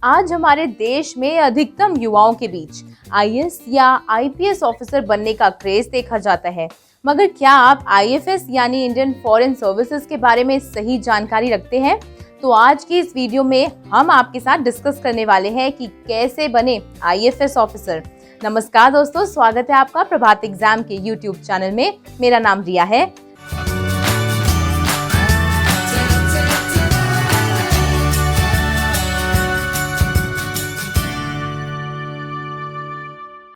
आज हमारे देश में अधिकतम युवाओं के बीच आईएएस या आईपीएस ऑफिसर बनने का क्रेज देखा जाता है। मगर क्या आप आईएफएस यानी इंडियन फॉरेन सर्विसेज के बारे में सही जानकारी रखते हैं? तो आज की इस वीडियो में हम आपके साथ डिस्कस करने वाले हैं कि कैसे बने आईएफएस ऑफिसर। नमस्कार दोस्तों, स्वागत है आपका प्रभात एग्जाम के यूट्यूब चैनल में। मेरा नाम रिया है।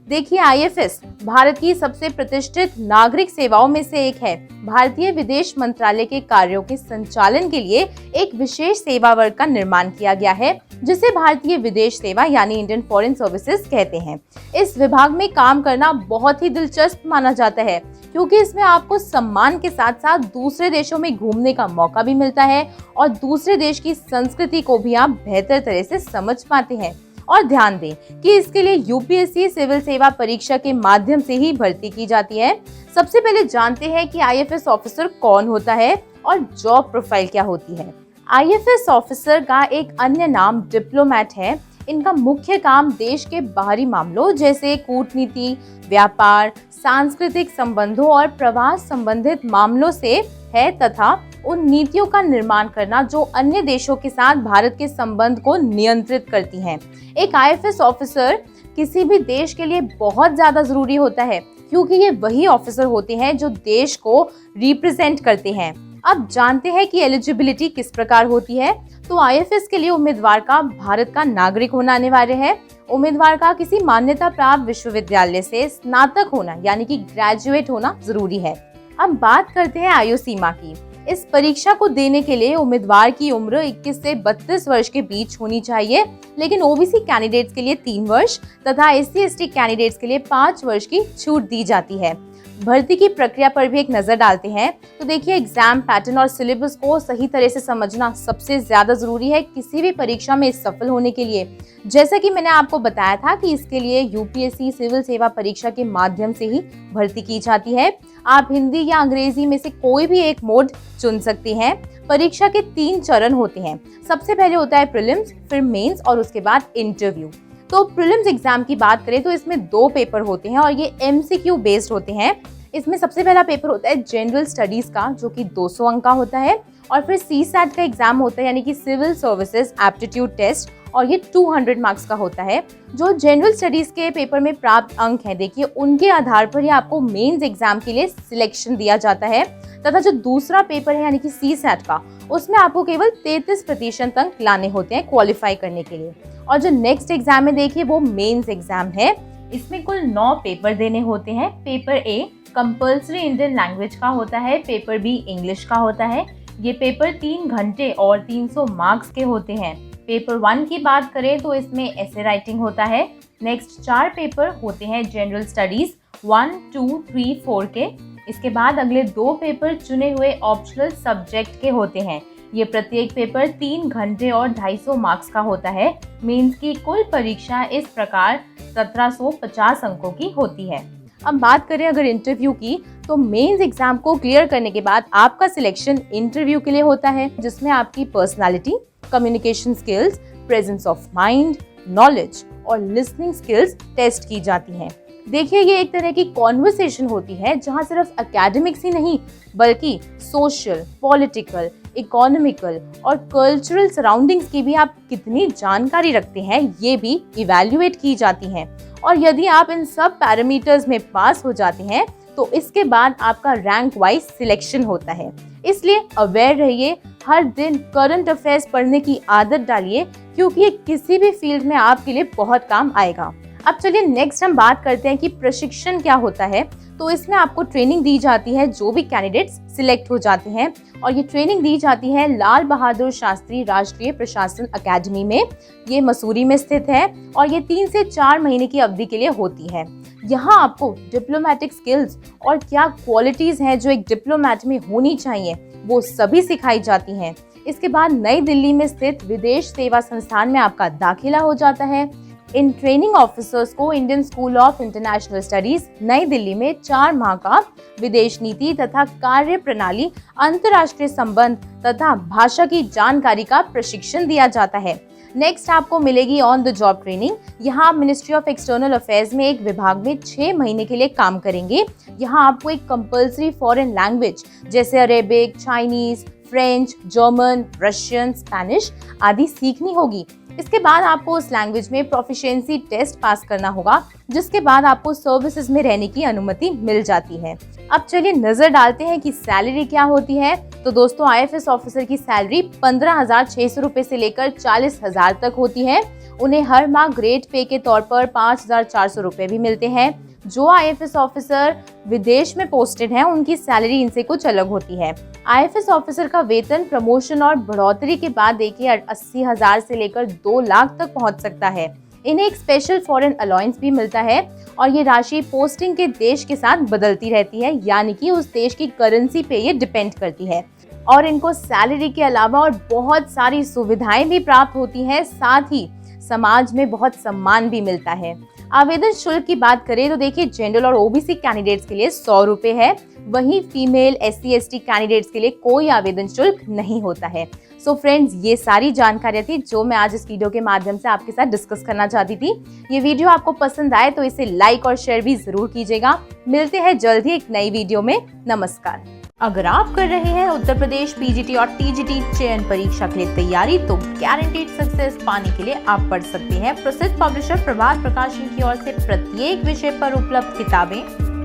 देखिए, आईएफएस भारत की सबसे प्रतिष्ठित नागरिक सेवाओं में से एक है। भारतीय विदेश मंत्रालय के कार्यों के संचालन के लिए एक विशेष सेवा वर्ग का निर्माण किया गया है, जिसे भारतीय विदेश सेवा यानी इंडियन फॉरेन सर्विसेज कहते हैं। इस विभाग में काम करना बहुत ही दिलचस्प माना जाता है, क्योंकि इसमें आपको सम्मान के साथ साथ दूसरे देशों में घूमने का मौका भी मिलता है और दूसरे देश की संस्कृति को भी आप बेहतर तरह से समझ पाते हैं। और ध्यान दें कि इसके लिए यूपीएससी सिविल सेवा परीक्षा के माध्यम से ही भर्ती की जाती है। सबसे पहले जानते हैं कि आईएफएस ऑफिसर कौन होता है और जॉब प्रोफाइल क्या होती है। आईएफएस ऑफिसर का एक अन्य नाम डिप्लोमेट है। इनका मुख्य काम देश के बाहरी मामलों जैसे कूटनीति, व्यापार, सांस्कृतिक संबंधों और प्रवास संबंधित मामलों से है तथा उन नीतियों का निर्माण करना जो अन्य देशों के साथ भारत के संबंध को नियंत्रित करती हैं। एक आईएफएस ऑफिसर किसी भी देश के लिए बहुत ज्यादा जरूरी होता है, क्योंकि ये वही ऑफिसर होते हैं जो देश को रिप्रेजेंट करते हैं। अब जानते हैं कि एलिजिबिलिटी किस प्रकार होती है। तो आईएफएस के लिए उम्मीदवार का भारत का नागरिक होना अनिवार्य है। उम्मीदवार का किसी मान्यता प्राप्त विश्वविद्यालय से स्नातक होना यानी कि ग्रेजुएट होना जरूरी है। अब बात करते हैं आयु सीमा की। इस परीक्षा को देने के लिए उम्मीदवार की उम्र 21 से 32 वर्ष के बीच होनी चाहिए, लेकिन ओबीसी कैंडिडेट्स के लिए 3 वर्ष तथा एससी/एसटी कैंडिडेट्स के लिए 5 वर्ष की छूट दी जाती है। भर्ती की प्रक्रिया पर भी एक नजर डालते हैं। तो देखिए, एग्जाम पैटर्न और सिलेबस को सही तरह से समझना सबसे ज्यादा जरूरी है किसी भी परीक्षा में सफल होने के लिए। जैसा कि मैंने आपको बताया था कि इसके लिए यूपीएससी सिविल सेवा परीक्षा के माध्यम से ही भर्ती की जाती है। आप हिंदी या अंग्रेजी में से कोई भी एक मोड चुन सकते हैं। परीक्षा के 3 चरण होते हैं। सबसे पहले होता है प्रीलिम्स, फिर मेंस और उसके बाद इंटरव्यू। तो प्रीलिम्स एग्जाम की बात करें तो इसमें 2 पेपर होते हैं और ये एमसीक्यू बेस्ड होते हैं। इसमें सबसे पहला पेपर होता है जनरल स्टडीज का, जो कि 200 अंक का होता है, और फिर सीसैट का एग्जाम होता है यानी कि सिविल सर्विसेज एप्टीट्यूड टेस्ट, और ये 200 मार्क्स का होता है। जो जनरल स्टडीज के पेपर में प्राप्त अंक हैं, देखिए उनके आधार पर ही आपको मेंस एग्जाम के लिए सिलेक्शन दिया जाता है। तथा जो दूसरा पेपर है यानी कि सीसैट का, उसमें आपको केवल 33% अंक लाने होते हैं क्वालिफाई करने के लिए। और जो नेक्स्ट एग्जाम है देखिए, वो मेंस एग्जाम है। इसमें कुल 9 पेपर देने होते हैं। Paper A compulsory Indian language का होता है, पेपर बी इंग्लिश का होता है। ये पेपर 3 घंटे और 300 मार्क्स के होते हैं। पेपर 1 की बात करें तो इसमें एसे राइटिंग होता है। नेक्स्ट 4 पेपर होते हैं जनरल स्टडीज 1, 2, 3, 4 के। इसके बाद अगले 2 पेपर चुने हुए ऑप्शनल सब्जेक्ट के होते हैं। ये प्रत्येक पेपर 3 घंटे और 250 मार्क्स का होता है। मेंस की कुल परीक्षा इस प्रकार 1750 अंकों की होती है। अब बात करें अगर इंटरव्यू की, तो मेंस एग्जाम को क्लियर करने के बाद आपका सिलेक्शन इंटरव्यू के लिए होता है, जिसमें आपकी personality, communication skills, presence of mind, knowledge और लिसनिंग स्किल्स टेस्ट की जाती हैं। देखिए, ये एक तरह की कॉन्वर्सेशन होती है जहां सिर्फ एकेडमिक्स ही नहीं बल्कि सोशल, पॉलिटिकल, इकोनॉमिकल और कल्चरल सराउंडिंग्स की भी आप कितनी जानकारी रखते हैं ये भी इवैल्यूएट की जाती हैं। और यदि आप इन सब पैरामीटर्स में पास हो जाते हैं तो इसके बाद आपका रैंक वाइज सिलेक्शन होता है। इसलिए अवेयर रहिए, हर दिन करंट अफेयर्स पढ़ने की आदत डालिए, क्योंकि ये किसी भी फील्ड में आपके लिए बहुत काम आएगा। अब चलिए नेक्स्ट हम बात करते हैं कि प्रशिक्षण क्या होता है। तो इसमें आपको ट्रेनिंग दी जाती है जो भी कैंडिडेट्स सिलेक्ट हो जाते हैं, और ये ट्रेनिंग दी जाती है लाल बहादुर शास्त्री राष्ट्रीय प्रशासन अकेडमी में। ये मसूरी में स्थित है और ये 3 से 4 महीने की अवधि के लिए होती है। यहाँ आपको डिप्लोमेटिक स्किल्स और क्या क्वालिटीज हैं जो एक डिप्लोमेट में होनी चाहिए, वो सभी सिखाई जाती हैं। इसके बाद नई दिल्ली में स्थित विदेश सेवा संस्थान में आपका दाखिला हो जाता है। इन ट्रेनिंग ऑफिसर्स को Indian school of international studies नई दिल्ली में 4 माह का विदेश नीति तथा कार्य प्रणाली, अंतर्राष्ट्रीय संबंध तथा भाषा की जानकारी का प्रशिक्षण दिया जाता है। नेक्स्ट आपको मिलेगी ऑन द जॉब ट्रेनिंग। यहाँ आप मिनिस्ट्री ऑफ एक्सटर्नल अफेयर्स में एक विभाग में 6 महीने के लिए काम करेंगे। यहाँ आपको एक कंपल्सरी फॉरेन लैंग्वेज जैसे Arabic, Chinese, French, German, Russian, Spanish आदि सीखनी होगी। इसके बाद आपको उस लैंग्वेज में प्रोफिशिएंसी टेस्ट पास करना होगा, जिसके बाद आपको सर्विसेज में रहने की अनुमति मिल जाती है। अब चलिए नजर डालते हैं कि सैलरी क्या होती है। तो दोस्तों, IFS ऑफिसर की सैलरी 15,600 रुपए से लेकर 40,000 तक होती है। उन्हें हर माह ग्रेड पे के तौर पर 5,400 रुपए भी मिलते हैं। जो IFS ऑफिसर विदेश में पोस्टेड हैं, उनकी सैलरी इनसे कुछ अलग होती है। IFS ऑफिसर का वेतन प्रमोशन और बढ़ोतरी के बाद देखिए 80,000 से लेकर 2 लाख तक पहुंच सकता है। इन्हें एक स्पेशल फॉरेन अलाउंस भी मिलता है और ये राशि पोस्टिंग के देश के साथ बदलती रहती है, यानी कि उस देश की करेंसी पे ये डिपेंड करती है। और इनको सैलरी के अलावा और बहुत सारी सुविधाएं भी प्राप्त होती हैं, साथ ही समाज में बहुत सम्मान भी मिलता है। आवेदन शुल्क की बात करें तो देखिए जनरल और OBC कैंडिडेट्स के लिए 100 रुपए है, वहीं फीमेल SC/ST कैंडिडेट्स के लिए कोई आवेदन शुल्क नहीं होता है। सो फ्रेंड्स, ये सारी जानकारियां थी जो मैं आज इस वीडियो के माध्यम से आपके साथ डिस्कस करना चाहती थी। ये वीडियो आपको पसंद आए तो इसे लाइक और शेयर भी जरूर कीजिएगा। मिलते हैं जल्द ही एक नई वीडियो में। नमस्कार। अगर आप कर रहे हैं उत्तर प्रदेश PGT और TGT चयन परीक्षा के लिए तैयारी, तो गारंटीड सक्सेस पाने के लिए आप पढ़ सकते हैं प्रसिद्ध पब्लिशर प्रभात प्रकाशन की ओर से प्रत्येक विषय पर उपलब्ध किताबें,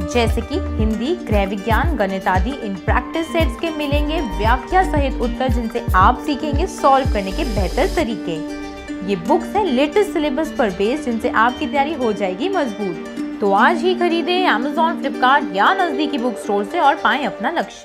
जैसे कि हिंदी, गृह विज्ञान, गणित आदि। इन प्रैक्टिस सेट्स के मिलेंगे व्याख्या सहित उत्तर, जिनसे आप सीखेंगे सॉल्व करने के बेहतर तरीके। ये बुक्स है लेटेस्ट सिलेबस पर बेस्ड, जिनसे आपकी तैयारी हो जाएगी मजबूत। तो आज ही खरीदें Amazon, Flipkart या नजदीकी बुक स्टोर से और पाएं अपना लक्ष्य।